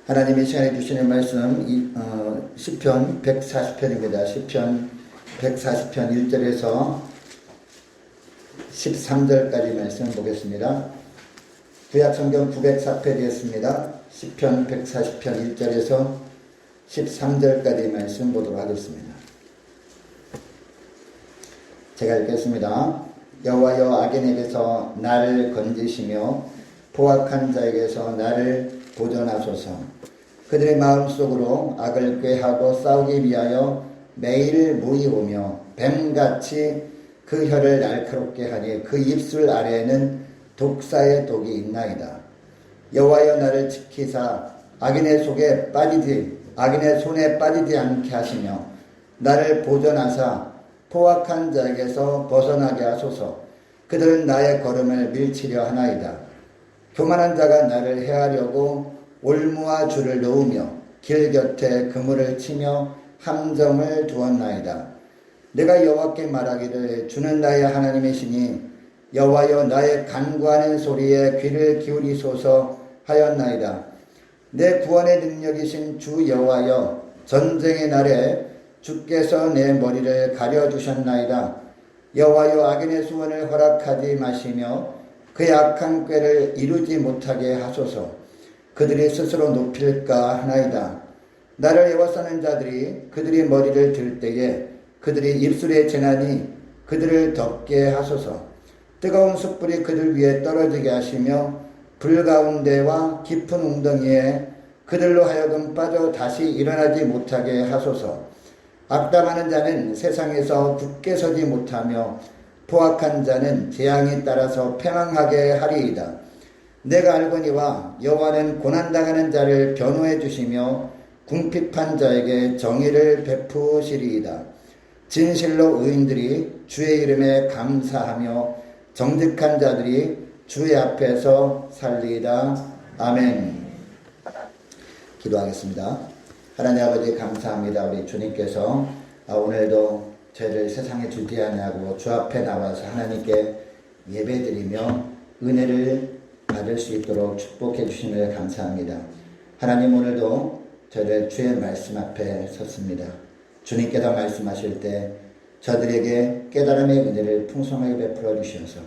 하나님이 시간에 주시는 말씀 시편 140편입니다. 시편 140편 1절에서 13절까지 말씀을 보겠습니다. 구약성경 904페이지였습니다. 시편 140편 1절에서 13절까지 말씀 보도록 하겠습니다. 제가 읽겠습니다. 여호와여, 악인에게서 나를 건지시며 포악한 자에게서 나를 보존하소서. 그들의 마음속으로 악을 꾀하고 싸우기 위하여 매일 모이오며 뱀같이 그 혀를 날카롭게 하니 그 입술 아래에는 독사의 독이 있나이다. 여호와여, 나를 지키사 악인의 손에 빠지지 않게 하시며 나를 보존하사 포악한 자에게서 벗어나게 하소서. 그들은 나의 걸음을 밀치려 하나이다. 교만한 자가 나를 해하려고 올무와 줄을 놓으며 길 곁에 그물을 치며 함정을 두었나이다. 내가 여호와께 말하기를 주는 나의 하나님이시니 여호와여, 나의 간구하는 소리에 귀를 기울이소서 하였나이다. 내 구원의 능력이신 주 여호와여, 전쟁의 날에 주께서 내 머리를 가려주셨나이다. 여호와여, 악인의 소원을 허락하지 마시며 그의 악한 꾀를 이루지 못하게 하소서. 그들이 스스로 높일까 하나이다. 나를 애워싸는 자들이 그들이 머리를 들 때에 그들이 입술의 재난이 그들을 덮게 하소서. 뜨거운 숯불이 그들 위에 떨어지게 하시며 불 가운데와 깊은 웅덩이에 그들로 하여금 빠져 다시 일어나지 못하게 하소서. 악담하는 자는 세상에서 굳게 서지 못하며 포악한 자는 재앙이 따라서 패망하게 하리이다. 내가 알거니와 여호와는 고난당하는 자를 변호해 주시며 궁핍한 자에게 정의를 베푸시리이다. 진실로 의인들이 주의 이름에 감사하며 정직한 자들이 주의 앞에서 살리이다. 아멘. 기도하겠습니다. 하나님 아버지, 감사합니다. 우리 주님께서 오늘도 저희를 세상에 주지 아니하고 주 앞에 나와서 하나님께 예배드리며 은혜를 받을 수 있도록 축복해 주심을 감사합니다. 하나님, 오늘도 저를 주의 말씀 앞에 섰습니다. 주님께서 말씀하실 때 저들에게 깨달음의 은혜를 풍성하게 베풀어 주셔서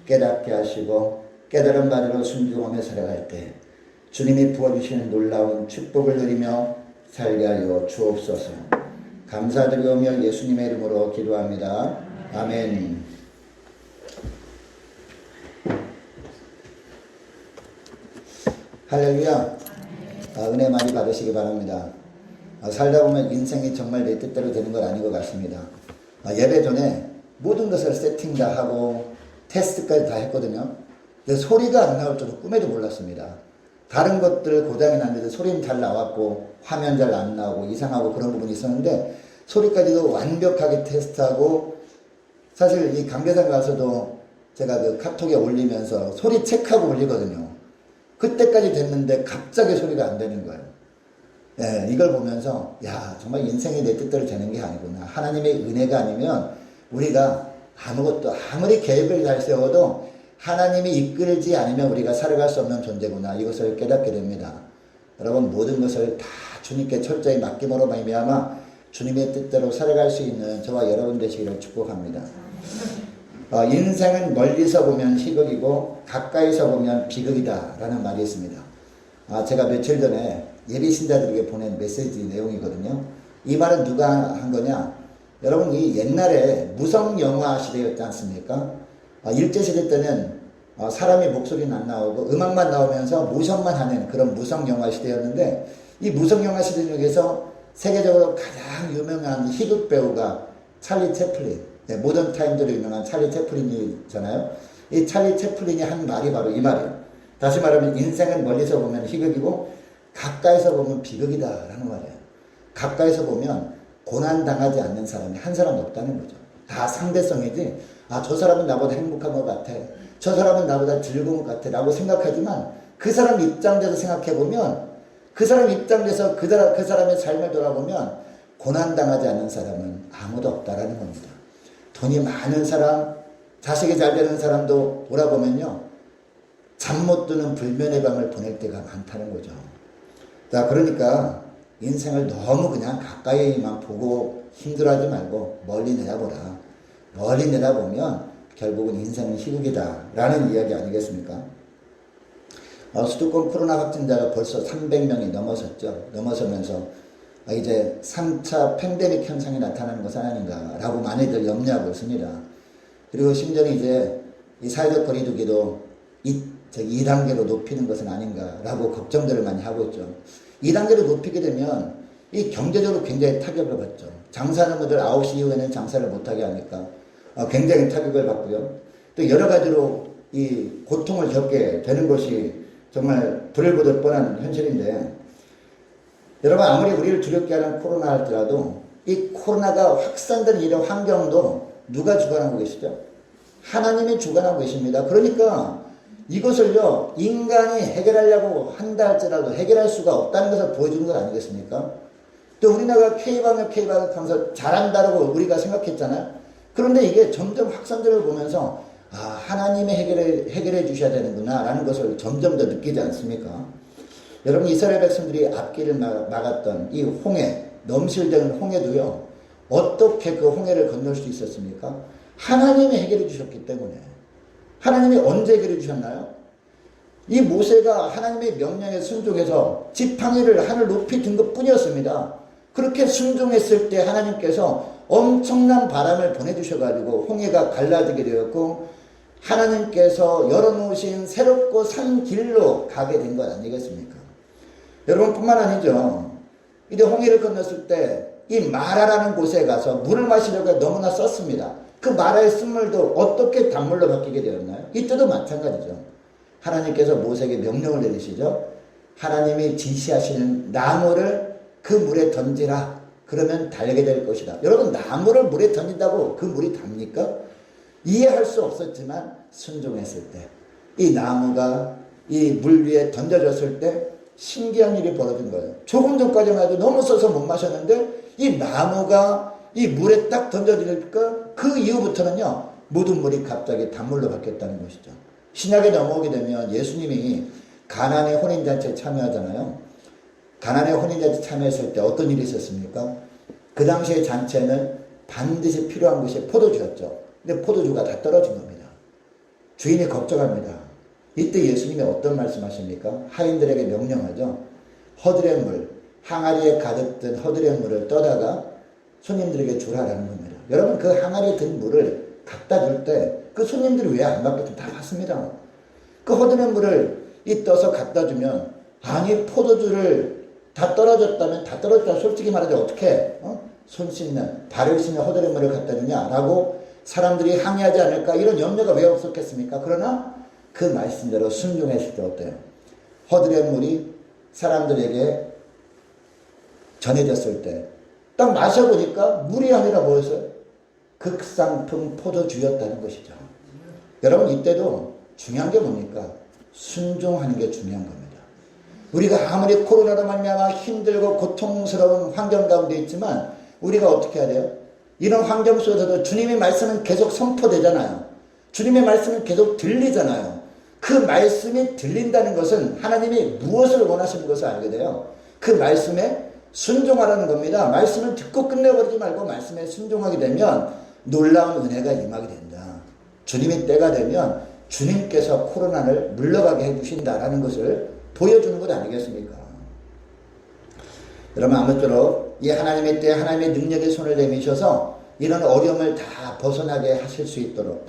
깨닫게 하시고 깨달음 받으러 순종하며 살아갈 때 주님이 부어주시는 놀라운 축복을 누리며 살게 하여 주옵소서. 감사드리오며 예수님의 이름으로 기도합니다. 아멘. 할렐루야. 은혜 많이 받으시기 바랍니다. 살다 보면 인생이 정말 내 뜻대로 되는 건 아닌 것 같습니다. 예배 전에 모든 것을 세팅 다 하고 테스트까지 다 했거든요. 근데 소리가 안 나올 줄은 꿈에도 몰랐습니다. 다른 것들 고장이 났는데 소리는 잘 나왔고 화면 잘 안 나오고 이상하고 그런 부분이 있었는데 소리까지도 완벽하게 테스트하고, 사실 이 강대상 가서도 제가 그 카톡에 올리면서 소리 체크하고 올리거든요. 그때까지 됐는데 갑자기 소리가 안 되는 거예요. 예, 이걸 보면서 야, 정말 인생이 내 뜻대로 되는 게 아니구나. 하나님의 은혜가 아니면 우리가 아무것도, 아무리 계획을 잘 세워도 하나님이 이끌지 않으면 우리가 살아갈 수 없는 존재구나. 이것을 깨닫게 됩니다. 여러분, 모든 것을 다 주님께 철저히 맡김으로 말미암아 주님의 뜻대로 살아갈 수 있는 저와 여러분 되시기를 축복합니다. 인생은 멀리서 보면 희극이고 가까이서 보면 비극이다 라는 말이 있습니다. 제가 며칠 전에 예비신자들에게 보낸 메시지 내용이거든요. 이 말은 누가 한 거냐? 여러분, 이 옛날에 무성영화 시대였지 않습니까? 일제시대 때는 사람의 목소리는 안 나오고 음악만 나오면서 모션만 하는 그런 무성영화 시대였는데, 이 무성영화 시대 중에서 세계적으로 가장 유명한 희극 배우가 찰리 채플린, 모던 타임즈로 유명한 찰리 채플린이잖아요. 이 찰리 채플린이 한 말이 바로 이 말이에요. 다시 말하면 인생은 멀리서 보면 희극이고 가까이서 보면 비극이다 라는 말이에요. 가까이서 보면 고난당하지 않는 사람이 한 사람도 없다는 거죠. 다 상대성이지, 저 사람은 나보다 행복한 것 같아, 저 사람은 나보다 즐거운 것 같아 라고 생각하지만 그 사람 입장에서 생각해보면, 그 사람 입장에서 그 사람의 삶을 돌아보면 고난당하지 않는 사람은 아무도 없다라는 겁니다. 돈이 많은 사람, 자식이 잘 되는 사람도 돌아보면요, 잠 못 드는 불면의 밤을 보낼 때가 많다는 거죠. 자, 그러니까 인생을 너무 그냥 가까이만 보고 힘들어하지 말고 멀리 내다보라. 멀리 내다보면 결국은 인생은 희극이다 라는 이야기 아니겠습니까? 수도권 코로나 확진자가 벌써 300명이 넘어섰죠. 넘어서면서 이제 3차 팬데믹 현상이 나타나는 것은 아닌가 라고 많이들 염려하고 있습니다. 그리고 심지어 이제 이 사회적 거리두기도 2단계로 높이는 것은 아닌가 라고 걱정들을 많이 하고 있죠. 2단계로 높이게 되면 이 경제적으로 굉장히 타격을 받죠. 장사하는 분들 9시 이후에는 장사를 못하게 하니까 굉장히 타격을 받고요. 또 여러 가지로 이 고통을 겪게 되는 것이 정말 불을 보듯 뻔한 현실인데, 여러분 아무리 우리를 두렵게 하는 코로나 할지라도 이 코로나가 확산되는 이런 환경도 누가 주관하고 계시죠? 하나님이 주관하고 계십니다. 그러니까 이것을요 인간이 해결하려고 한다 할지라도 해결할 수가 없다는 것을 보여주는 것 아니겠습니까? 또 우리나라가 K방역 하면서 잘한다라고 우리가 생각했잖아요. 그런데 이게 점점 확산되는 걸 보면서 하나님이 해결해 주셔야 되는구나 라는 것을 점점 더 느끼지 않습니까? 여러분 이스라엘 백성들이 앞길을 막았던 이 홍해, 넘실대는 홍해도요 어떻게 그 홍해를 건널 수 있었습니까? 하나님이 해결해 주셨기 때문에. 하나님이 언제 해결해 주셨나요? 이 모세가 하나님의 명령에 순종해서 지팡이를 하늘 높이 든 것 뿐이었습니다. 그렇게 순종했을 때 하나님께서 엄청난 바람을 보내주셔가지고 홍해가 갈라지게 되었고 하나님께서 열어놓으신 새롭고 산 길로 가게 된 것 아니겠습니까? 여러분 뿐만 아니죠. 이제 홍해를 건넜을 때 이 마라라는 곳에 가서 물을 마시려고 너무나 썼습니다. 그 마라의 쓴물도 어떻게 단물로 바뀌게 되었나요? 이때도 마찬가지죠. 하나님께서 모세에게 명령을 내리시죠. 하나님이 지시하시는 나무를 그 물에 던지라. 그러면 달게 될 것이다. 여러분 나무를 물에 던진다고 그 물이 답니까? 이해할 수 없었지만 순종했을 때 이 나무가 이 물 위에 던져졌을 때 신기한 일이 벌어진 거예요. 조금 전까지만 해도 너무 써서 못 마셨는데 이 나무가 이 물에 딱 던져지니까 그 이후부터는요 모든 물이 갑자기 단물로 바뀌었다는 것이죠. 신약에 넘어오게 되면 예수님이 가나안의 혼인잔치에 참여하잖아요. 가나안의 혼인잔치 참여했을 때 어떤 일이 있었습니까? 그 당시의 잔치에는 반드시 필요한 것이 포도주였죠. 근데 포도주가 다 떨어진 겁니다. 주인이 걱정합니다. 이때 예수님이 어떤 말씀하십니까? 하인들에게 명령하죠. 허들의 물, 항아리에 가득 든 허들의 물을 떠다가 손님들에게 주라라는 겁니다. 여러분 그 항아리에 든 물을 갖다 줄 때 그 손님들이 왜 안 받겠다 다 받습니다. 그 허들의 물을 떠서 갖다 주면 아니 포도주를 다 떨어졌다면 다 떨어졌다 솔직히 말하자 어떻게 손 씻는 발을 씻는 허들의 물을 갖다 주냐라고 사람들이 항의하지 않을까 이런 염려가 왜 없었겠습니까? 그러나 그 말씀대로 순종했을 때 어때요? 허들의 물이 사람들에게 전해졌을 때 딱 마셔보니까 물이 아니라 뭐였어요? 극상품 포도주였다는 것이죠. 여러분 이때도 중요한 게 뭡니까? 순종하는 게 중요한 겁니다. 우리가 아무리 코로나로 말미암아 힘들고 고통스러운 환경 가운데 있지만 우리가 어떻게 해야 돼요? 이런 환경 속에서도 주님의 말씀은 계속 선포되잖아요. 주님의 말씀은 계속 들리잖아요. 그 말씀이 들린다는 것은 하나님이 무엇을 원하시는 것을 알게 돼요. 그 말씀에 순종하라는 겁니다. 말씀을 듣고 끝내버리지 말고 말씀에 순종하게 되면 놀라운 은혜가 임하게 된다. 주님의 때가 되면 주님께서 코로나를 물러가게 해주신다라는 것을 보여주는 것 아니겠습니까? 여러분 아무쪼록 이 하나님의 때 하나님의 능력의 손을 내미셔서 이런 어려움을 다 벗어나게 하실 수 있도록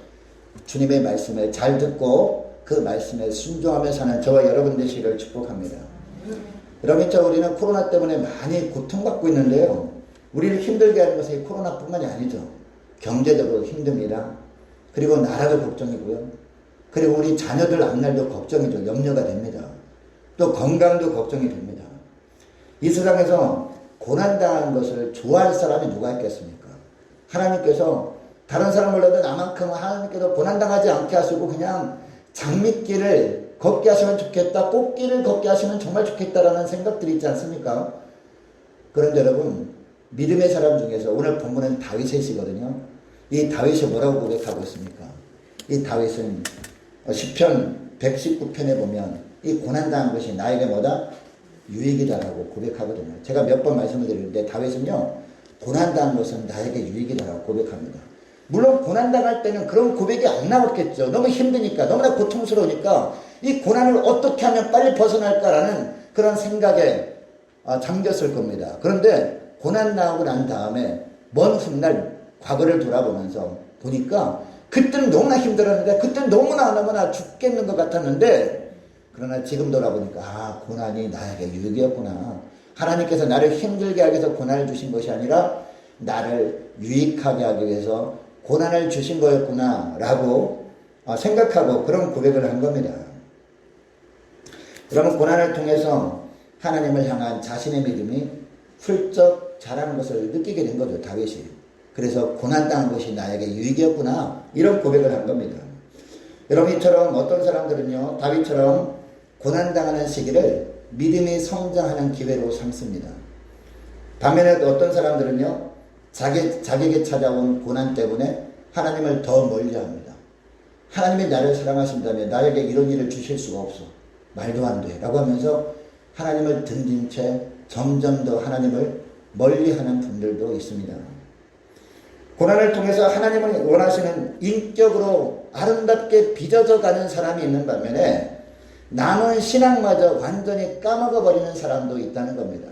주님의 말씀을 잘 듣고 그 말씀에 순종하며 사는 저와 여러분 되시기를 축복합니다. 여러분 우리는 코로나 때문에 많이 고통받고 있는데요. 우리를 힘들게 하는 것은 이 코로나뿐만이 아니죠. 경제적으로 힘듭니다. 그리고 나라도 걱정이고요. 그리고 우리 자녀들 앞날도 걱정이죠. 염려가 됩니다. 또 건강도 걱정이 됩니다. 이 세상에서 고난당하는 것을 좋아할 사람이 누가 있겠습니까? 하나님께서 다른 사람보다도 나만큼 하나님께서 고난당하지 않게 하시고 그냥 장밋길을 걷게 하시면 좋겠다. 꽃길을 걷게 하시면 정말 좋겠다라는 생각들이 있지 않습니까? 그런데 여러분 믿음의 사람 중에서 오늘 본문은 다윗이시거든요. 이 다윗이 뭐라고 고백하고 있습니까? 이 다윗은 시편 119편에 보면 이 고난당한 것이 나에게 뭐다? 유익이다라고 고백하거든요. 제가 몇 번 말씀을 드리는데 다윗은요, 고난당한 것은 나에게 유익이다라고 고백합니다. 물론 고난당할 때는 그런 고백이 안 나왔겠죠. 너무 힘드니까, 너무나 고통스러우니까 이 고난을 어떻게 하면 빨리 벗어날까라는 그런 생각에 잠겼을 겁니다. 그런데 고난당하고 난 다음에 먼 훗날 과거를 돌아보면서 보니까 그때는 너무나 힘들었는데, 그때는 너무나 죽겠는 것 같았는데, 그러나 지금 돌아보니까 고난이 나에게 유익이었구나. 하나님께서 나를 힘들게 하기 위해서 고난을 주신 것이 아니라 나를 유익하게 하기 위해서 고난을 주신 거였구나 라고 생각하고 그런 고백을 한 겁니다. 여러분, 고난을 통해서 하나님을 향한 자신의 믿음이 훌쩍 자라는 것을 느끼게 된 거죠, 다윗이. 그래서 고난당한 것이 나에게 유익이었구나, 이런 고백을 한 겁니다. 여러분, 이처럼 어떤 사람들은요, 다윗처럼 고난당하는 시기를 믿음이 성장하는 기회로 삼습니다. 반면에 어떤 사람들은요, 자기에게 찾아온 고난 때문에 하나님을 더 멀리합니다. 하나님이 나를 사랑하신다면 나에게 이런 일을 주실 수가 없어. 말도 안 돼. 라고 하면서 하나님을 등진 채 점점 더 하나님을 멀리하는 분들도 있습니다. 고난을 통해서 하나님을 원하시는 인격으로 아름답게 빚어져 가는 사람이 있는 반면에 남은 신앙마저 완전히 까먹어버리는 사람도 있다는 겁니다.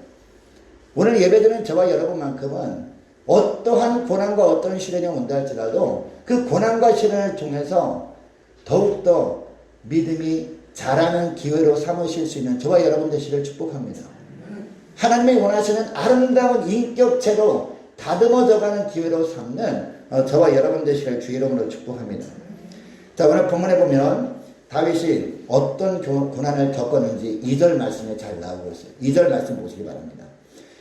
오늘 예배드리는 저와 여러분만큼은 어떠한 고난과 어떤 시련이 온다 할지라도 그 고난과 시련을 통해서 더욱더 믿음이 자라는 기회로 삼으실 수 있는 저와 여러분 되시기를 축복합니다. 하나님이 원하시는 아름다운 인격체로 다듬어져가는 기회로 삼는 저와 여러분 되시기를 주의 이름으로 축복합니다. 자, 오늘 본문에 보면 다윗이 어떤 고난을 겪었는지 2절 말씀에 잘 나오고 있어요. 2절 말씀 보시기 바랍니다.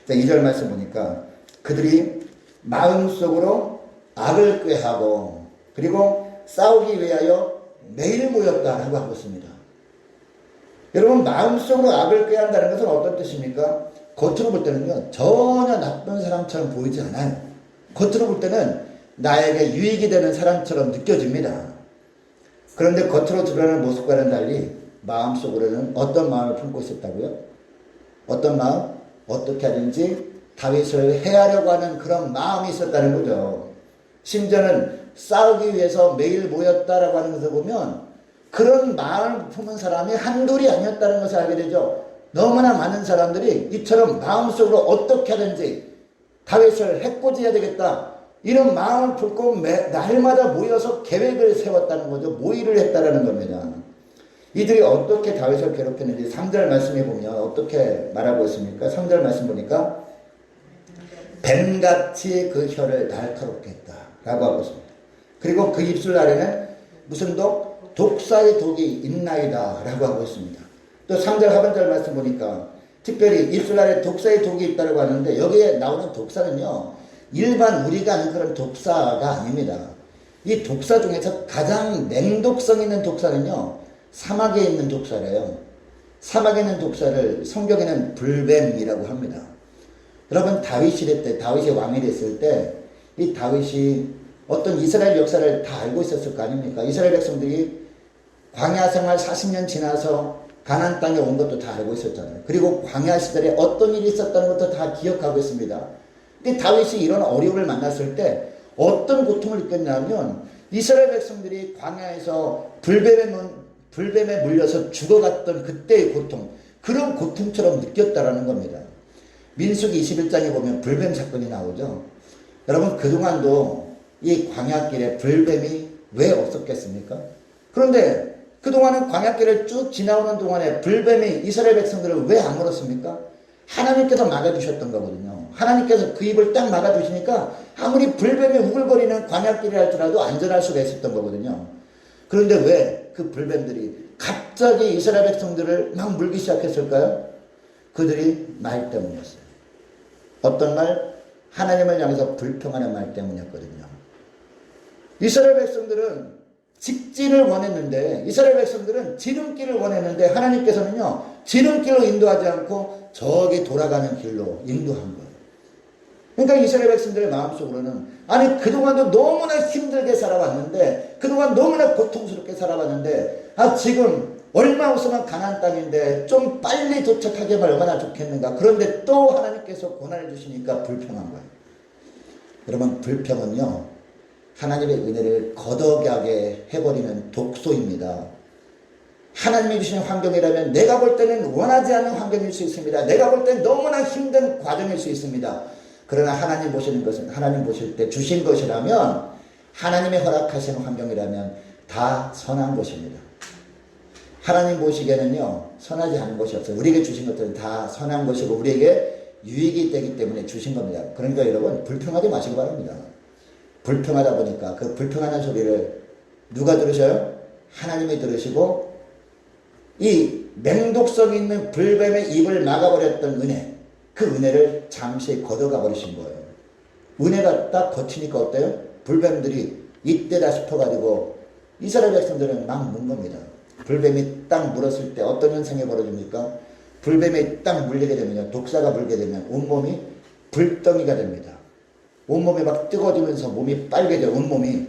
자, 2절 말씀 보니까 그들이 마음속으로 악을 꾀하고 그리고 싸우기 위하여 매일 모였다라고 하고 있습니다. 여러분, 마음속으로 악을 꾀한다는 것은 어떤 뜻입니까? 겉으로 볼 때는요, 전혀 나쁜 사람처럼 보이지 않아요. 겉으로 볼 때는 나에게 유익이 되는 사람처럼 느껴집니다. 그런데 겉으로 드러나는 모습과는 달리 마음속으로는 어떤 마음을 품고 있었다고요? 어떤 마음? 어떻게 하든지 다윗을 해하려고 하는 그런 마음이 있었다는 거죠. 심지어는 싸우기 위해서 매일 모였다라고 하는 것을 보면 그런 마음을 품은 사람이 한둘이 아니었다는 것을 알게 되죠. 너무나 많은 사람들이 이처럼 마음속으로 어떻게 하든지 다윗을 해코지해야 되겠다, 이런 마음을 품고 날마다 모여서 계획을 세웠다는 거죠. 모의를 했다라는 겁니다. 이들이 어떻게 다윗을 괴롭혔는지 3절 말씀에 보면 어떻게 말하고 있습니까? 3절 말씀 보니까 뱀같이 그 혀를 날카롭게 했다 라고 하고 있습니다. 그리고 그 입술 아래는 무슨 독? 독사의 독이 있나이다 라고 하고 있습니다. 또 3절 하반절 말씀 보니까 특별히 입술 아래 독사의 독이 있다고 하는데 여기에 나오는 독사는요, 일반 우리가 아는 그런 독사가 아닙니다. 이 독사 중에서 가장 맹독성 있는 독사는요, 사막에 있는 독사래요. 사막에 있는 독사를 성경에는 불뱀이라고 합니다. 여러분, 다윗 시대 때, 다윗이 왕이 됐을 때 이 다윗이 어떤 이스라엘 역사를 다 알고 있었을 거 아닙니까? 이스라엘 백성들이 광야 생활 40년 지나서 가나안 땅에 온 것도 다 알고 있었잖아요. 그리고 광야 시절에 어떤 일이 있었다는 것도 다 기억하고 있습니다. 근데 다윗이 이런 어려움을 만났을 때 어떤 고통을 느꼈냐면 이스라엘 백성들이 광야에서 불뱀에 물려서 죽어갔던 그때의 고통, 그런 고통처럼 느꼈다라는 겁니다. 민수기 21장에 보면 불뱀 사건이 나오죠. 여러분, 그동안도 이 광야길에 불뱀이 왜 없었겠습니까? 그런데 그동안은 광야길을 쭉 지나오는 동안에 불뱀이 이스라엘 백성들을 왜 안 물었습니까? 하나님께서 막아주셨던 거거든요. 하나님께서 그 입을 딱 막아주시니까 아무리 불뱀이 우글거리는 광야길이 할지라도 안전할 수가 있었던 거거든요. 그런데 왜 그 불뱀들이 갑자기 이스라엘 백성들을 막 물기 시작했을까요? 그들이 말 때문이었어요. 어떤 말? 하나님을 향해서 불평하는 말 때문이었거든요. 이스라엘 백성들은 직진을 원했는데, 이스라엘 백성들은 지름길을 원했는데 하나님께서는요, 지름길로 인도하지 않고 저기 돌아가는 길로 인도한 거예요. 그러니까 이스라엘 백성들의 마음속으로는, 아니 그동안도 너무나 힘들게 살아왔는데, 그동안 너무나 고통스럽게 살아왔는데, 지금 얼마 없으면 가나안 땅인데 좀 빨리 도착하게 하면 얼마나 좋겠는가. 그런데 또 하나님께서 고난을 주시니까 불평한 거예요. 여러분, 불평은요, 하나님의 은혜를 거덕하게 해버리는 독소입니다. 하나님이 주신 환경이라면 내가 볼 때는 원하지 않는 환경일 수 있습니다. 내가 볼 때는 너무나 힘든 과정일 수 있습니다. 그러나 하나님 보시는 것은, 하나님 보실 때 주신 것이라면, 하나님의 허락하시는 환경이라면 다 선한 것입니다. 하나님 보시기에는요, 선하지 않은 것이 없어요. 우리에게 주신 것들은 다 선한 것이고 우리에게 유익이 되기 때문에 주신 겁니다. 그러니까 여러분, 불평하지 마시기 바랍니다. 불평하다 보니까 그 불평하는 소리를 누가 들으셔요? 하나님이 들으시고, 이 맹독성 있는 불뱀의 입을 막아버렸던 은혜, 그 은혜를 잠시 걷어가 버리신 거예요. 은혜가 딱 거치니까 어때요? 불뱀들이 이때다 싶어가지고 이스라엘 백성들은 막 문 겁니다. 불뱀이 딱 물었을 때 어떤 현상이 벌어집니까? 불뱀이 딱 물리게 되면요, 독사가 물게 되면 온몸이 불덩이가 됩니다. 온몸이 막 뜨거워지면서 몸이 빨개져요. 온몸이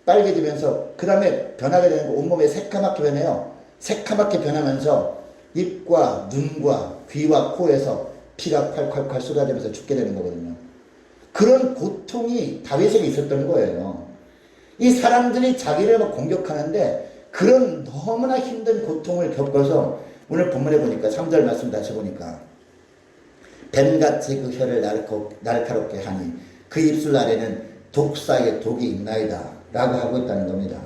빨개지면서 그 다음에 변하게 되는 거, 온몸이 새카맣게 변해요. 새카맣게 변하면서 입과 눈과 귀와 코에서 피가 콸콸콸 쏟아지면서 죽게 되는 거거든요. 그런 고통이 다윗에게 있었던 거예요. 이 사람들이 자기를 막 공격하는데 그런 너무나 힘든 고통을 겪어서 오늘 본문에 보니까 3절 말씀 다시 보니까 뱀같이 그 혀를 날카롭게 하니 그 입술 아래는 독사의 독이 있나이다 라고 하고 있다는 겁니다.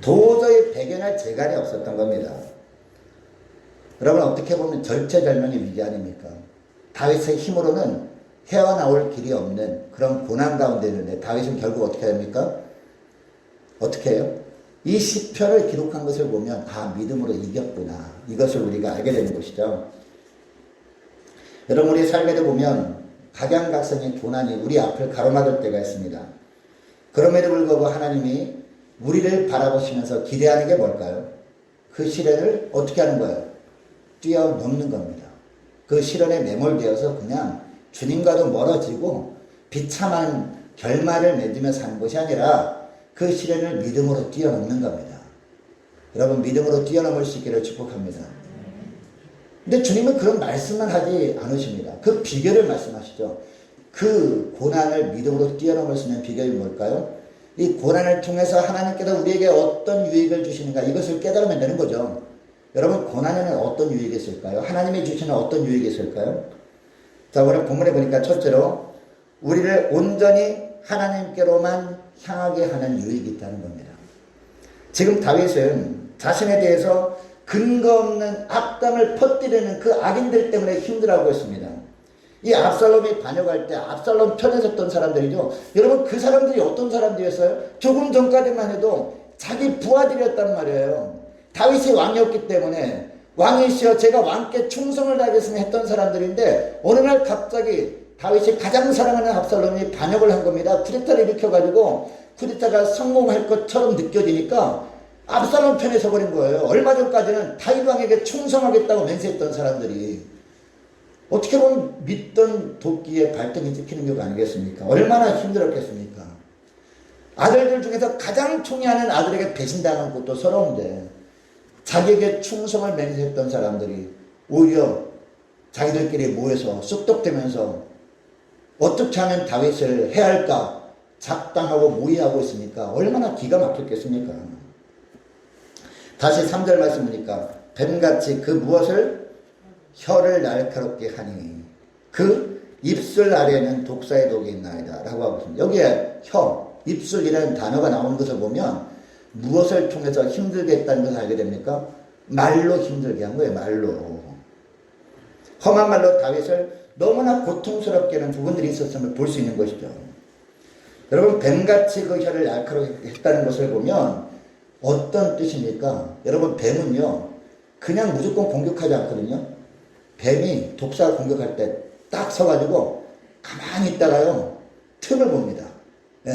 도저히 배견할 재간이 없었던 겁니다. 여러분, 어떻게 보면 절체절명의 위기 아닙니까? 다윗의 힘으로는 헤어나올 길이 없는 그런 고난 가운데 있는데 다윗은 결국 어떻게 됩니까? 어떻게 해요? 이 시편을 기록한 것을 보면 믿음으로 이겼구나, 이것을 우리가 알게 되는 것이죠. 여러분, 우리 삶에도 보면 각양각색의 고난이 우리 앞을 가로막을 때가 있습니다. 그럼에도 불구하고 하나님이 우리를 바라보시면서 기대하는 게 뭘까요? 그 시련을 어떻게 하는 거예요? 뛰어넘는 겁니다. 그 시련에 매몰되어서 그냥 주님과도 멀어지고 비참한 결말을 맺으며 사는 것이 아니라 그 시련을 믿음으로 뛰어넘는 겁니다. 여러분, 믿음으로 뛰어넘을 수 있기를 축복합니다. 근데 주님은 그런 말씀만 하지 않으십니다. 그 비결을 말씀하시죠. 그 고난을 믿음으로 뛰어넘을 수 있는 비결이 뭘까요? 이 고난을 통해서 하나님께서 우리에게 어떤 유익을 주시는가, 이것을 깨달으면 되는 거죠. 여러분, 고난에는 어떤 유익이 있을까요? 하나님이 주시는 어떤 유익이 있을까요? 자, 오늘 본문에 보니까 첫째로 우리를 온전히 하나님께로만 향하게 하는 유익이 있다는 겁니다. 지금 다윗은 자신에 대해서 근거 없는 악담을 퍼뜨리는 그 악인들 때문에 힘들어하고 있습니다. 이 압살롬이 반역할 때 압살롬 편에 섰던 사람들이죠. 여러분, 그 사람들이 어떤 사람들이었어요? 조금 전까지만 해도 자기 부하들이었단 말이에요. 다윗이 왕이었기 때문에 왕이시여 제가 왕께 충성을 다하겠으면 했던 사람들인데 어느 날 갑자기 다윗이 가장 사랑하는 압살롬이 반역을 한 겁니다. 쿠데타를 일으켜가지고 쿠데타가 성공할 것처럼 느껴지니까 압살롬 편에 서버린 거예요. 얼마 전까지는 다윗 왕에게 충성하겠다고 맹세했던 사람들이 어떻게 보면 믿던 도끼에 발등이 찍히는 경우가 아니겠습니까? 얼마나 힘들었겠습니까? 아들들 중에서 가장 총애하는 아들에게 배신당한 것도 서러운데 자기에게 충성을 맹세했던 사람들이 오히려 자기들끼리 모여서 쑥덕대면서 어떻게 하면 다윗을 해야 할까 작당하고 모의하고 있으니까 얼마나 기가 막혔겠습니까? 다시 3절 말씀 보니까 뱀같이 그 무엇을? 혀를 날카롭게 하니 그 입술 아래에는 독사의 독이 있나이다 라고 하고 있습니다. 여기에 혀, 입술이라는 단어가 나오는 것을 보면 무엇을 통해서 힘들게 했다는 것을 알게 됩니까? 말로 힘들게 한 거예요. 말로. 험한 말로 다윗을 너무나 고통스럽게 하는 부분들이 있었음을 볼 수 있는 것이죠. 여러분, 뱀같이 그 혀를 날카롭게 했다는 것을 보면 어떤 뜻입니까? 여러분, 뱀은요 그냥 무조건 공격하지 않거든요. 뱀이 독사가 공격할 때 딱 서가지고 가만히 있다가요 틈을 봅니다. 예.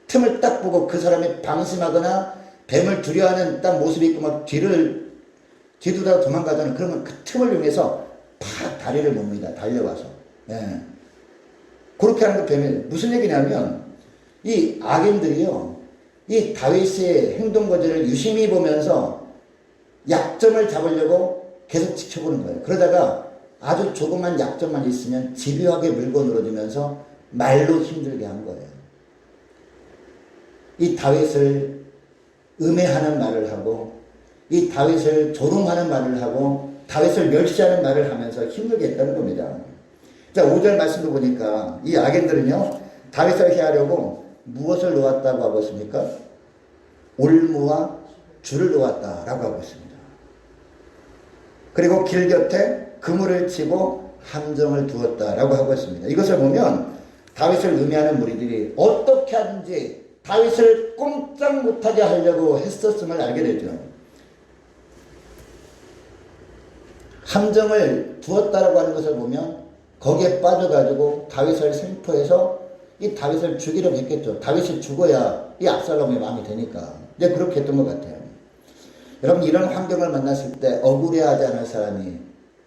틈을 딱 보고 그 사람이 방심하거나 뱀을 두려워하는 딱 모습이 있고 막 뒤돌아 도망가잖아요. 그러면 그 틈을 이용해서 팍 다리를 뭅니다. 달려와서. 예. 그렇게 하는 거 뱀이 무슨 얘기냐면 이 악인들이요 이 다윗의 행동 거지를 유심히 보면서 약점을 잡으려고 계속 지켜보는 거예요. 그러다가 아주 조그만 약점만 있으면 집요하게 물고 늘어지면서 말로 힘들게 한 거예요. 이 다윗을 음해하는 말을 하고 이 다윗을 조롱하는 말을 하고 다윗을 멸시하는 말을 하면서 힘들게 했다는 겁니다. 자, 5절 말씀도 보니까 이 악인들은요, 다윗을 해하려고 무엇을 놓았다고 하고 있습니까? 올무와 줄을 놓았다라고 하고 있습니다. 그리고 길 곁에 그물을 치고 함정을 두었다라고 하고 있습니다. 이것을 보면 다윗을 음해하는 무리들이 어떻게 하든지 다윗을 꼼짝 못하게 하려고 했었음을 알게 되죠. 함정을 두었다라고 하는 것을 보면 거기에 빠져가지고 다윗을 생포해서 이 다윗을 죽이려고 했겠죠. 다윗이 죽어야 이 압살롬이 마음이 되니까. 이제 그렇게 했던 것 같아요. 여러분, 이런 환경을 만났을 때 억울해하지 않을 사람이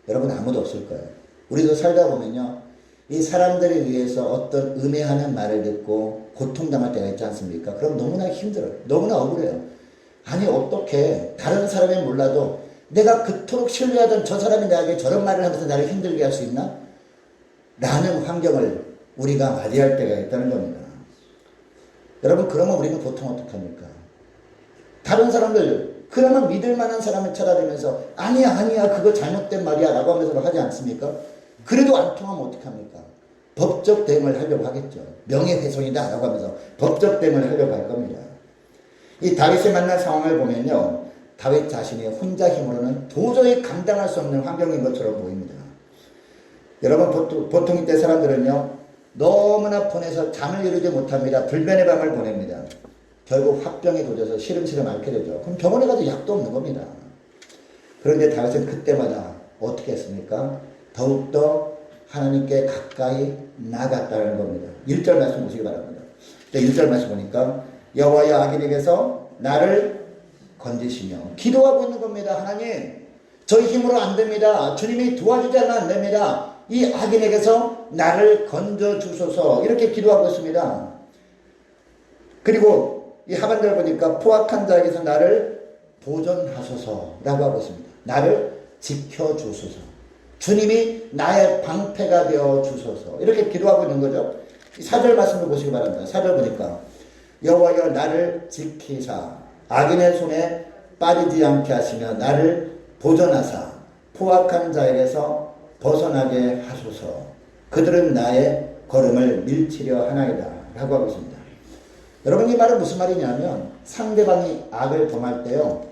여러분 아무도 없을 거예요. 우리도 살다 보면요, 이 사람들에 의해서 어떤 음해하는 말을 듣고 고통당할 때가 있지 않습니까? 그럼 너무나 힘들어요. 너무나 억울해요. 아니, 어떻게 다른 사람이 몰라도 내가 그토록 신뢰하던 저 사람이 나에게 저런 말을 하면서 나를 힘들게 할 수 있나? 라는 환경을 우리가 맞이할 때가 있다는 겁니다. 여러분, 그러면 우리는 보통 어떡합니까? 다른 사람들, 그러면 믿을 만한 사람을 찾아다니면서 아니야 그거 잘못된 말이야 라고 하면서 하지 않습니까? 그래도 안 통하면 어떡합니까? 법적 대응을 하려고 하겠죠. 명예훼손이다 라고 하면서 법적 대응을 하려고 할 겁니다. 이 다윗이 만난 상황을 보면요, 다윗 자신이 혼자 힘으로는 도저히 감당할 수 없는 환경인 것처럼 보입니다. 여러분, 보통 이때 사람들은요, 너무나 분해서 잠을 이루지 못합니다. 불면의 밤을 보냅니다. 결국 화병에 도져서 시름시름 앓게 되죠. 그럼 병원에 가도 약도 없는 겁니다. 그런데 다윗은 그때마다 어떻게 했습니까? 더욱더 하나님께 가까이 나갔다는 겁니다. 1절 말씀 보시기 바랍니다. 1절 말씀 보니까 여호와여 악인에게서 나를 건지시며 기도하고 있는 겁니다. 하나님, 저희 힘으로 안 됩니다. 주님이 도와주지 않으면 안 됩니다. 이 악인에게서 나를 건져 주소서, 이렇게 기도하고 있습니다. 그리고 이 하반절 보니까 포악한 자에게서 나를 보존하소서라고 하고 있습니다. 나를 지켜주소서. 주님이 나의 방패가 되어 주소서, 이렇게 기도하고 있는 거죠. 4절 말씀을 보시기 바랍니다. 4절 보니까 여호와여 나를 지키사 악인의 손에 빠지지 않게 하시며 나를 보존하사 포악한 자에게서 벗어나게 하소서. 그들은 나의 걸음을 밀치려 하나이다 라고 하고 있습니다. 여러분, 이 말은 무슨 말이냐면 상대방이 악을 범할 때요,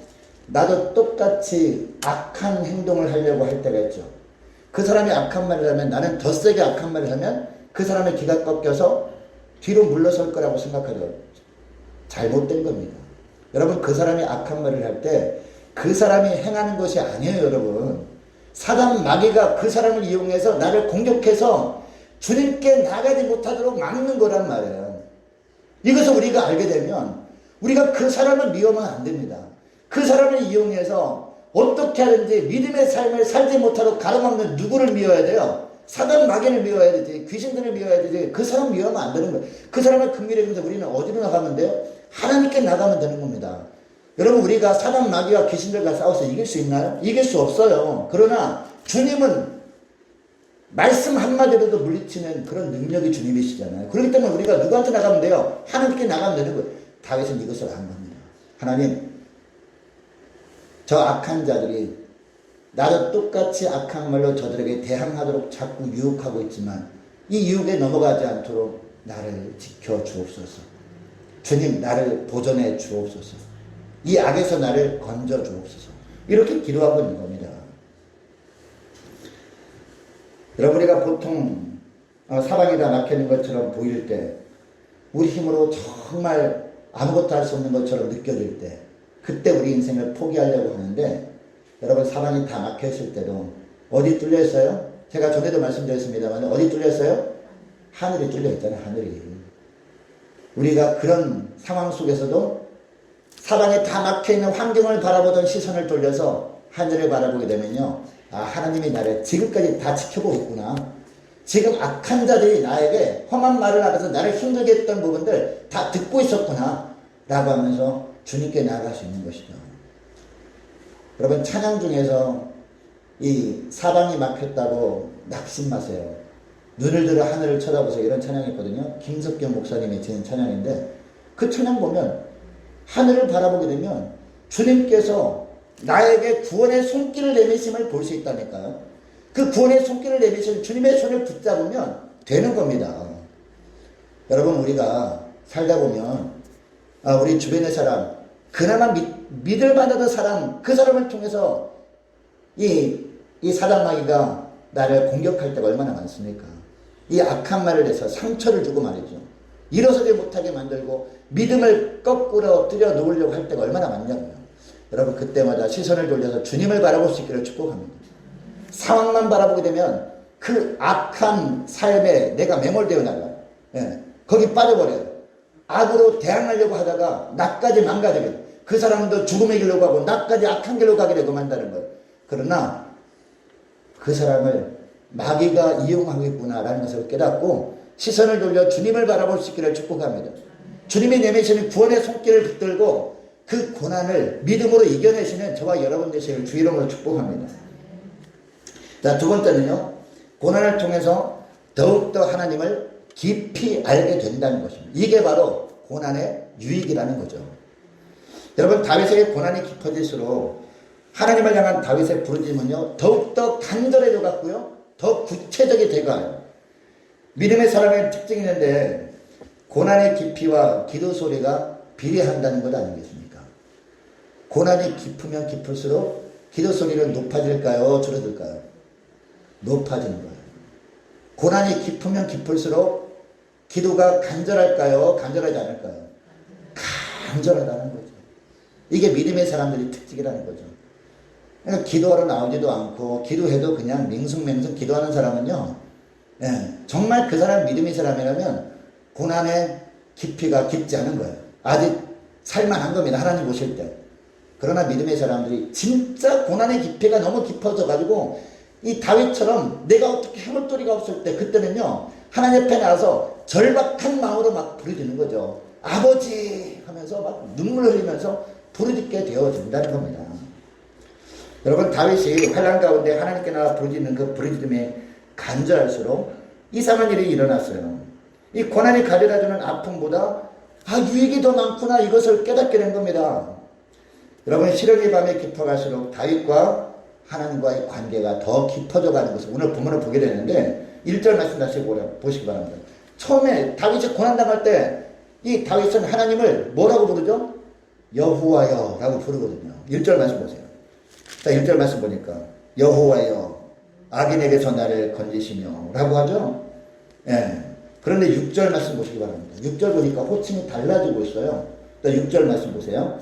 나도 똑같이 악한 행동을 하려고 할 때가 있죠. 그 사람이 악한 말을 하면 나는 더 세게 악한 말을 하면 그 사람의 기가 꺾여서 뒤로 물러설 거라고 생각하죠. 잘못된 겁니다. 여러분, 그 사람이 악한 말을 할 때 그 사람이 행하는 것이 아니에요. 여러분, 사단 마귀가 그 사람을 이용해서 나를 공격해서 주님께 나가지 못하도록 막는 거란 말이에요. 이것을 우리가 알게 되면 우리가 그 사람을 미워하면 안 됩니다. 그 사람을 이용해서 어떻게 하든지 믿음의 삶을 살지 못하도록 가로막는 누구를 미워해야 돼요? 사단 마귀를 미워해야 되지, 귀신들을 미워해야 되지. 그 사람 미워하면 안 되는 거예요. 그 사람을 긍휼히 여기면서 우리는 어디로 나가면 돼요? 하나님께 나가면 되는 겁니다. 여러분, 우리가 사단 마귀와 귀신들과 싸워서 이길 수 있나요? 이길 수 없어요. 그러나 주님은 말씀 한마디로도 물리치는 그런 능력이 주님이시잖아요. 그렇기 때문에 우리가 누구한테 나가면 돼요? 하나님께 나가면 되는 거예요. 다윗은 이것을 안 겁니다. 하나님, 저 악한 자들이 나도 똑같이 악한 말로 저들에게 대항하도록 자꾸 유혹하고 있지만 이 유혹에 넘어가지 않도록 나를 지켜 주옵소서. 주님, 나를 보존해 주옵소서. 이 악에서 나를 건져 주옵소서. 이렇게 기도하고 있는 겁니다. 여러분, 우리가 보통 사방이 다 막혀있는 것처럼 보일 때, 우리 힘으로 정말 아무것도 할 수 없는 것처럼 느껴질 때, 그때 우리 인생을 포기하려고 하는데, 여러분, 사방이 다 막혀있을 때도 어디 뚫려 있어요? 제가 전에도 말씀드렸습니다만 어디 뚫려 있어요? 하늘이 뚫려 있잖아요. 하늘이. 우리가 그런 상황 속에서도 사방에 다 막혀있는 환경을 바라보던 시선을 돌려서 하늘을 바라보게 되면요, 아, 하나님이 나를 지금까지 다 지켜보고 있구나. 지금 악한 자들이 나에게 험한 말을 하면서 나를 힘들게 했던 부분들 다 듣고 있었구나 라고 하면서 주님께 나아갈 수 있는 것이죠. 여러분 찬양 중에서 이 사방이 막혔다고 낙심 마세요. 눈을 들어 하늘을 쳐다보세요. 이런 찬양이 있거든요. 김석경 목사님이 지은 찬양인데 그 찬양 보면 하늘을 바라보게 되면 주님께서 나에게 구원의 손길을 내미심을 볼 수 있다니까요. 그 구원의 손길을 내미신 주님의 손을 붙잡으면 되는 겁니다. 여러분 우리가 살다 보면 우리 주변의 사람 그나마 믿을 만하던 사람 그 사람을 통해서 이 사단마귀가 나를 공격할 때가 얼마나 많습니까? 이 악한 말을 해서 상처를 주고 말이죠. 일어서지 못하게 만들고 믿음을 거꾸로 엎드려 놓으려고 할 때가 얼마나 많냐고요. 여러분 그때마다 시선을 돌려서 주님을 바라볼 수 있기를 축복합니다. 상황만 바라보게 되면 그 악한 삶에 내가 매몰되어 나가요. 예, 거기 빠져버려요. 악으로 대항하려고 하다가 나까지 망가지게 돼요. 그 사람도 죽음의 길로 가고 나까지 악한 길로 가게 되고 만다는 거예요. 그러나 그 사람을 마귀가 이용하고 있구나라는 것을 깨닫고 시선을 돌려 주님을 바라볼 수 있기를 축복합니다. 주님이 내미시는 구원의 손길을 붙들고 그 고난을 믿음으로 이겨내시는 저와 여러분 되시기를 주 이름으로 축복합니다. 자, 두 번째는요. 고난을 통해서 더욱더 하나님을 깊이 알게 된다는 것입니다. 이게 바로 고난의 유익이라는 거죠. 여러분 다윗에게 고난이 깊어질수록 하나님을 향한 다윗의 부르짖음은요 더욱더 간절해져 갔고요 더 구체적이 돼가요. 믿음의 사람의 특징이 있는데 고난의 깊이와 기도 소리가 비례한다는 것 아니겠습니까? 고난이 깊으면 깊을수록 기도 소리는 높아질까요? 줄어들까요? 높아지는 거예요. 고난이 깊으면 깊을수록 기도가 간절할까요? 간절하지 않을까요? 간절하다는 거죠. 이게 믿음의 사람들의 특징이라는 거죠. 그러니까 기도하러 나오지도 않고 기도해도 그냥 맹숭맹숭 기도하는 사람은요. 정말 그 사람 믿음의 사람이라면 고난의 깊이가 깊지 않은 거예요. 아직 살만한 겁니다. 하나님 보실 때. 그러나 믿음의 사람들이 진짜 고난의 깊이가 너무 깊어져 가지고 이 다윗처럼 내가 어떻게 해볼 도리가 없을 때 그때는요. 하나님 앞에 나와서 절박한 마음으로 막 부르짖는 거죠. 아버지 하면서 막 눈물 흘리면서 부르짖게 되어진다는 겁니다. 여러분 다윗이 환난 가운데 하나님께 나와 부르짖는 그 부르짖음이 간절할수록 이상한 일이 일어났어요. 이 고난이 가져다주는 아픔보다 유익이 더 많구나 이것을 깨닫게 된 겁니다. 여러분 시력의 밤에 깊어갈수록 다윗과 하나님과의 관계가 더 깊어져 가는 것을 오늘 본문을 보게 되는데 1절 말씀 다시 보시기 바랍니다. 처음에 다윗이 고난당할 때 이 다윗은 하나님을 뭐라고 부르죠? 여호와여 라고 부르거든요. 1절 말씀 보세요. 자 1절 말씀 보니까 여호와여 악인에게서 나를 건지시며 라고 하죠. 예. 그런데 6절 말씀 보시기 바랍니다. 6절 보니까 호칭이 달라지고 있어요. 6절 말씀 보세요.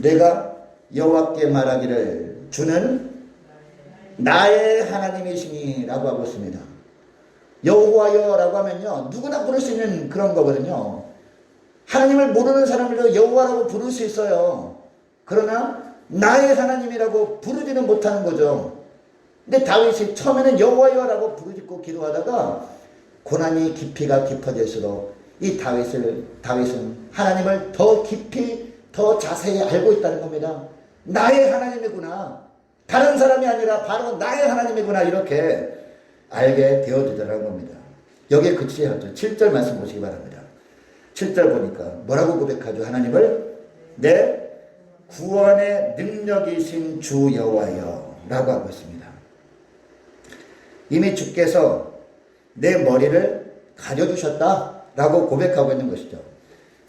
내가 여호와께 말하기를 주는 나의 하나님이시니 라고 하고 있습니다. 여호와여 라고 하면요 누구나 부를 수 있는 그런 거거든요. 하나님을 모르는 사람들도 여호와라고 부를 수 있어요. 그러나 나의 하나님이라고 부르지는 못하는 거죠. 근데 다윗이 처음에는 여호와여라고 부르짖고 기도하다가 고난이 깊이가 깊어질수록 이 다윗은 하나님을 더 깊이 더 자세히 알고 있다는 겁니다. 나의 하나님이구나. 다른 사람이 아니라 바로 나의 하나님이구나. 이렇게 알게 되어지더라는 겁니다. 여기에 그치죠. 7절 말씀 보시기 바랍니다. 7절 보니까 뭐라고 고백하죠? 하나님을 내 구원의 능력이신 주 여호와여 라고 하고 있습니다. 이미 주께서 내 머리를 가려주셨다 라고 고백하고 있는 것이죠.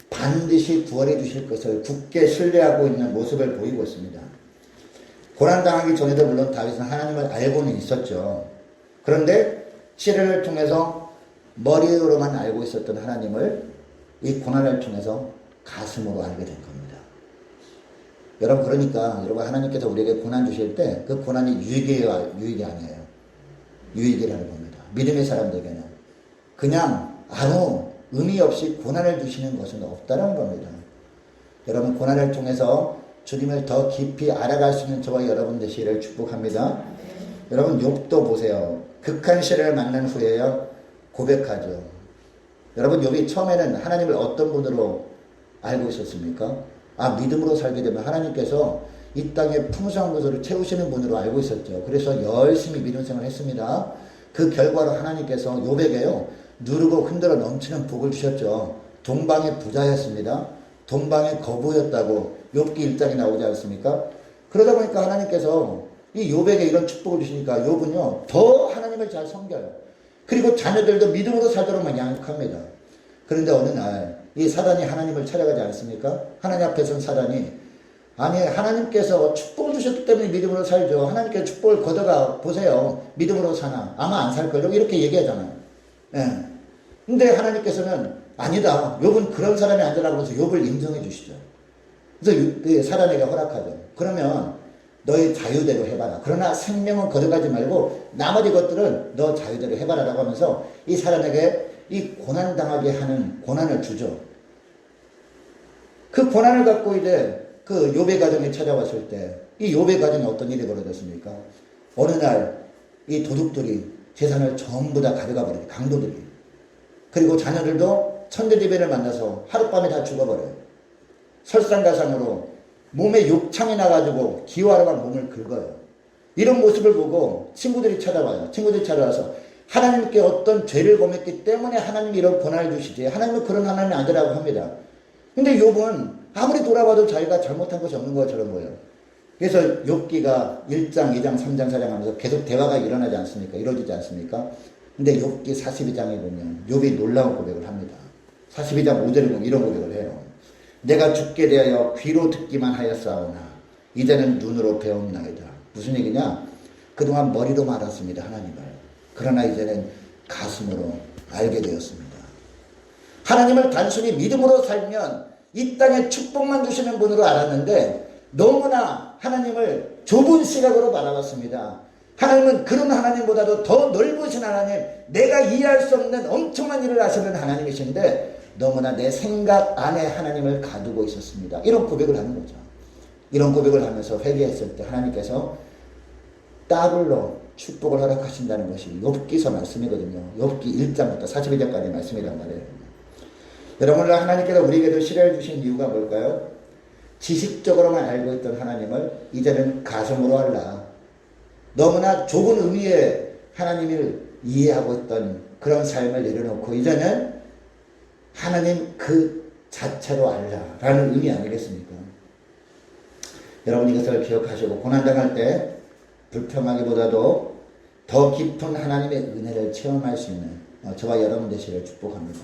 반드시 구원해 주실 것을 굳게 신뢰하고 있는 모습을 보이고 있습니다. 고난당하기 전에도 물론 다윗은 하나님을 알고는 있었죠. 그런데 시련을 통해서 머리로만 알고 있었던 하나님을 이 고난을 통해서 가슴으로 알게 된 겁니다. 여러분 그러니까 여러분 하나님께서 우리에게 고난 주실 때 그 고난이 유익이 아니에요. 유익이라는 겁니다. 믿음의 사람들에게는 그냥 아무 의미 없이 고난을 주시는 것은 없다는 겁니다. 여러분 고난을 통해서 주님을 더 깊이 알아갈 수 있는 저와 여러분 되시기를 축복합니다. 여러분 욥도 보세요. 극한 시련을 만난 후에요 고백하죠. 여러분 욥이 처음에는 하나님을 어떤 분으로 알고 있었습니까? 믿음으로 살게 되면 하나님께서 이 땅에 풍성한 것으로 채우시는 분으로 알고 있었죠. 그래서 열심히 믿음 생활을 했습니다. 그 결과로 하나님께서 욥에게요, 누르고 흔들어 넘치는 복을 주셨죠. 동방의 부자였습니다. 동방의 거부였다고 욥기 1장에 나오지 않습니까? 그러다 보니까 하나님께서 이 욥에게 이런 축복을 주시니까 욥은요, 더 하나님을 잘 섬겨요. 그리고 자녀들도 믿음으로 살도록만 양육합니다. 그런데 어느 날 이 사단이 하나님을 찾아가지 않습니까? 하나님 앞에선 사단이, 아니 하나님께서 축복을 주셨기 때문에 믿음으로 살죠. 하나님께서 축복을 걷어가 보세요. 믿음으로 사나? 아마 안 살걸요? 이렇게 얘기하잖아요. 예. 근데 하나님께서는 아니다. 욥은 그런 사람이 아니라고 해서 욥을 인정해 주시죠. 그래서 사단에게 허락하죠. 그러면 너의 자유대로 해봐라. 그러나 생명은 거둬가지 말고 나머지 것들은 너 자유대로 해봐라라고 하면서 이 사람에게 이 고난당하게 하는 고난을 주죠. 그 고난을 갖고 이제 그 욥의 가정에 찾아왔을 때 이 욥의 가정에 어떤 일이 벌어졌습니까? 어느 날 이 도둑들이 재산을 전부 다 가져가 버려요. 강도들이. 그리고 자녀들도 천재지변을 만나서 하룻밤에 다 죽어버려요. 설상가상으로 몸에 욕창이 나가지고 기와로만 몸을 긁어요. 이런 모습을 보고 친구들이 찾아와요. 친구들이 찾아와서 하나님께 어떤 죄를 범했기 때문에 하나님이 이런 고난을 주시지, 하나님은 그런 하나님이 아니라고 합니다. 근데 욥은 아무리 돌아봐도 자기가 잘못한 것이 없는 것처럼 보여요. 그래서 욥기가 1장, 2장, 3장, 4장 하면서 계속 대화가 일어나지 않습니까? 이루어지지 않습니까? 근데 욥기 42장에 보면 욥이 놀라운 고백을 합니다. 42장 5절에 보면 이런 고백을 해요. 내가 죽게 대하여 귀로 듣기만 하였사오나 이제는 눈으로 배움나이다. 무슨 얘기냐? 그동안 머리로만 알았습니다, 하나님을. 그러나 이제는 가슴으로 알게 되었습니다. 하나님을 단순히 믿음으로 살면 이 땅에 축복만 주시는 분으로 알았는데 너무나 하나님을 좁은 시각으로 바라봤습니다. 하나님은 그런 하나님보다도 더 넓으신 하나님, 내가 이해할 수 없는 엄청난 일을 하시는 하나님이신데 너무나 내 생각 안에 하나님을 가두고 있었습니다. 이런 고백을 하는 거죠. 이런 고백을 하면서 회개했을 때 하나님께서 더블로 축복을 허락하신다는 것이 욥기서 말씀이거든요. 욥기 1장부터 42장까지 말씀이란 말이에요. 여러분, 하나님께서 우리에게도 시련을 주신 이유가 뭘까요? 지식적으로만 알고 있던 하나님을 이제는 가슴으로 알라. 너무나 좁은 의미의 하나님을 이해하고 있던 그런 삶을 내려놓고 이제는 하나님 그 자체로 알라라는 의미 아니겠습니까? 여러분, 이것을 기억하시고 고난당할 때 불평하기보다도 더 깊은 하나님의 은혜를 체험할 수 있는 저와 여러분 되시기를 축복합니다.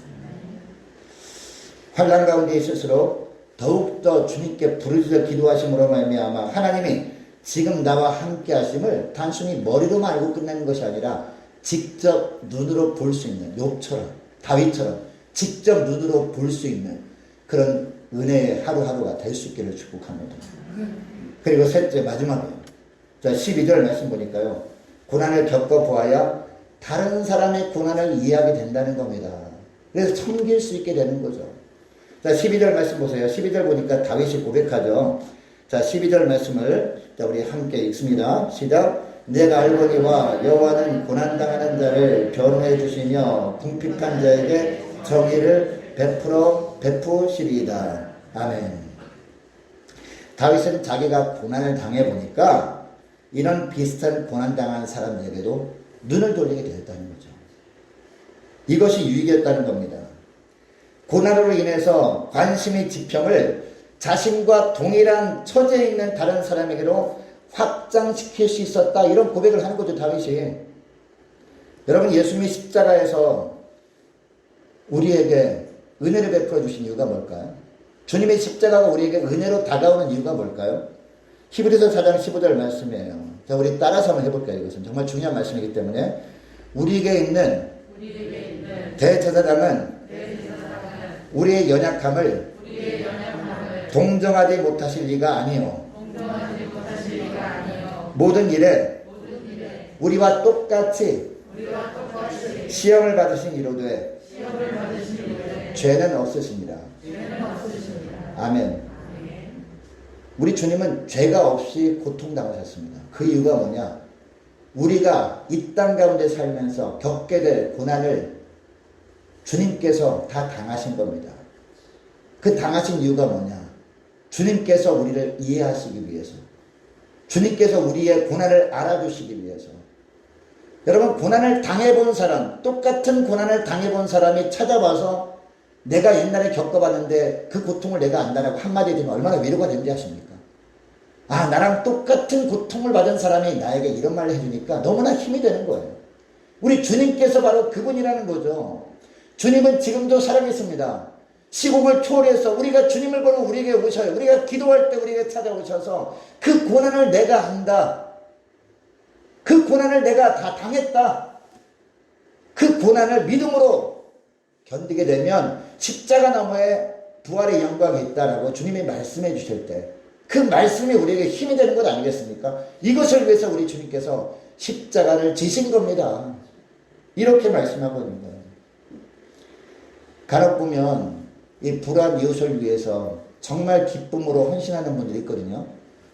환난 가운데 있을수록 더욱더 주님께 부르짖어 기도하심으로 말미암아 하나님이 지금 나와 함께 하심을 단순히 머리로만 알고 끝내는 것이 아니라 직접 눈으로 볼 수 있는, 욥처럼 다윗처럼 직접 눈으로 볼 수 있는 그런 은혜의 하루하루가 될 수 있기를 축복합니다. 그리고 셋째, 마지막이에요. 자, 12절 말씀 보니까요, 고난을 겪어보아야 다른 사람의 고난을 이해하게 된다는 겁니다. 그래서 섬길 수 있게 되는 거죠. 자, 12절 말씀 보세요. 12절 보니까 다윗이 고백하죠. 자, 12절 말씀을 우리 함께 읽습니다. 시작. 내가 알거니와 여호와는 고난당하는 자를 변호해 주시며 궁핍한 자에게 정의를 베푸시리이다. 아멘. 다윗은 자기가 고난을 당해보니까 이런 비슷한 고난당한 사람들에게도 눈을 돌리게 되었다는 거죠. 이것이 유익이었다는 겁니다. 고난으로 인해서 관심의 지평을 자신과 동일한 처지에 있는 다른 사람에게로 확장시킬 수 있었다. 이런 고백을 하는 거죠, 다윗이. 여러분, 예수님이 십자가에서 우리에게 은혜를 베풀어 주신 이유가 뭘까요? 주님의 십자가가 우리에게 은혜로 다가오는 이유가 뭘까요? 히브리서 4장 15절 말씀이에요. 자, 우리 따라서 한번 해볼까요? 이것은 정말 중요한 말씀이기 때문에 우리에게 있는 대제사장은 우리의 연약함을 동정하지 못하실 리가 아니요. 모든 일에 우리와 똑같이 시험을 받으신 이로되 죄는 없으십니다. 아멘. 우리 주님은 죄가 없이 고통당하셨습니다. 그 이유가 뭐냐? 우리가 이 땅 가운데 살면서 겪게 될 고난을 주님께서 다 당하신 겁니다. 그 당하신 이유가 뭐냐? 주님께서 우리를 이해하시기 위해서, 주님께서 우리의 고난을 알아주시기 위해서. 여러분, 고난을 당해본 사람, 똑같은 고난을 당해본 사람이 찾아와서 내가 옛날에 겪어봤는데 그 고통을 내가 안다라고 한마디 해주면 얼마나 위로가 되는지 아십니까? 아, 나랑 똑같은 고통을 받은 사람이 나에게 이런 말을 해주니까 너무나 힘이 되는 거예요. 우리 주님께서 바로 그분이라는 거죠. 주님은 지금도 살아계십니다. 시공을 초월해서 우리가 주님을 보고 우리에게 오셔요. 우리가 기도할 때 우리에게 찾아오셔서 그 고난을 내가 안다. 그 고난을 내가 다 당했다. 그 고난을 믿음으로 견디게 되면 십자가 너머에 부활의 영광이 있다라고 주님이 말씀해 주실 때 그 말씀이 우리에게 힘이 되는 것 아니겠습니까? 이것을 위해서 우리 주님께서 십자가를 지신 겁니다. 이렇게 말씀하고 있는 거예요. 간혹 보면 이 불안 이웃을 위해서 정말 기쁨으로 헌신하는 분들이 있거든요.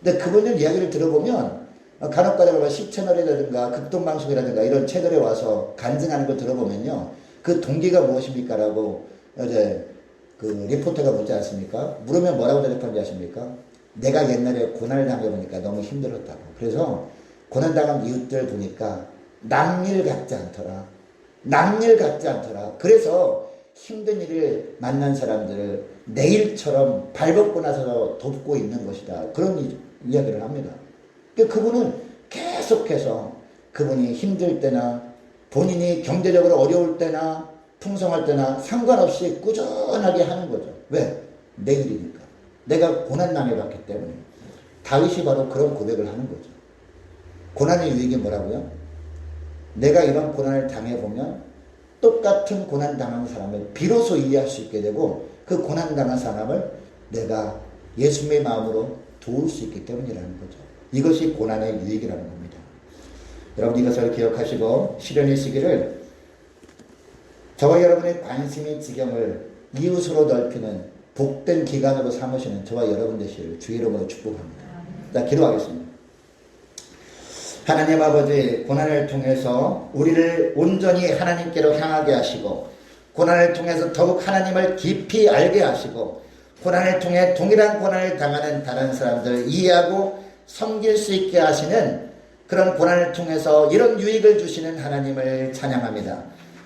근데 그분들 이야기를 들어보면 간혹 가다가 시채널이라든가 극동방송이라든가 이런 채널에 와서 간증하는 걸 들어보면요. 그 동기가 무엇입니까? 라고 어제 그 리포터가 묻지 않습니까? 물으면 뭐라고 대답하는지 아십니까? 내가 옛날에 고난을 당해보니까 너무 힘들었다고. 그래서 고난당한 이웃들 보니까 남일 같지 않더라. 남일 같지 않더라. 그래서 힘든 일을 만난 사람들을 내일처럼 발벗고 나서 돕고 있는 것이다. 그런 이야기를 합니다. 그분은 계속해서 그분이 힘들 때나 본인이 경제적으로 어려울 때나 풍성할 때나 상관없이 꾸준하게 하는 거죠. 왜? 내일이니까. 내가 고난당해봤기 때문에. 다윗이 바로 그런 고백을 하는 거죠. 고난의 유익이 뭐라고요? 내가 이런 고난을 당해보면 똑같은 고난당한 사람을 비로소 이해할 수 있게 되고 그 고난당한 사람을 내가 예수님의 마음으로 도울 수 있기 때문이라는 거죠. 이것이 고난의 유익이라는 겁니다. 여러분 이것을 기억하시고 실현의 시기를 저와 여러분의 관심의 지경을 이웃으로 넓히는 복된 기간으로 삼으시는 저와 여러분 되시를 주의 이름으로 축복합니다. 자, 기도하겠습니다. 하나님 아버지, 고난을 통해서 우리를 온전히 하나님께로 향하게 하시고 고난을 통해서 더욱 하나님을 깊이 알게 하시고 고난을 통해 동일한 고난을 당하는 다른 사람들을 이해하고 섬길 수 있게 하시는 그런 고난을 통해서 이런 유익을 주시는 하나님을 찬양합니다.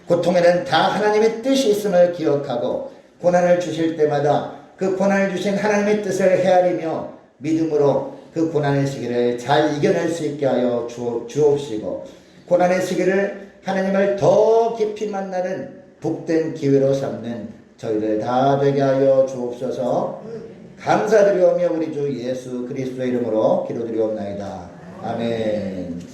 고통에는 다 하나님의 뜻이 있음을 기억하고 고난을 주실 때마다 그 고난을 주신 하나님의 뜻을 헤아리며 믿음으로 그 고난의 시기를 잘 이겨낼 수 있게 하여 주옵시고 고난의 시기를 하나님을 더 깊이 만나는 복된 기회로 삼는 저희들 다 되게 하여 주옵소서. 감사드리오며 우리 주 예수 그리스도의 이름으로 기도드리옵나이다. 아멘.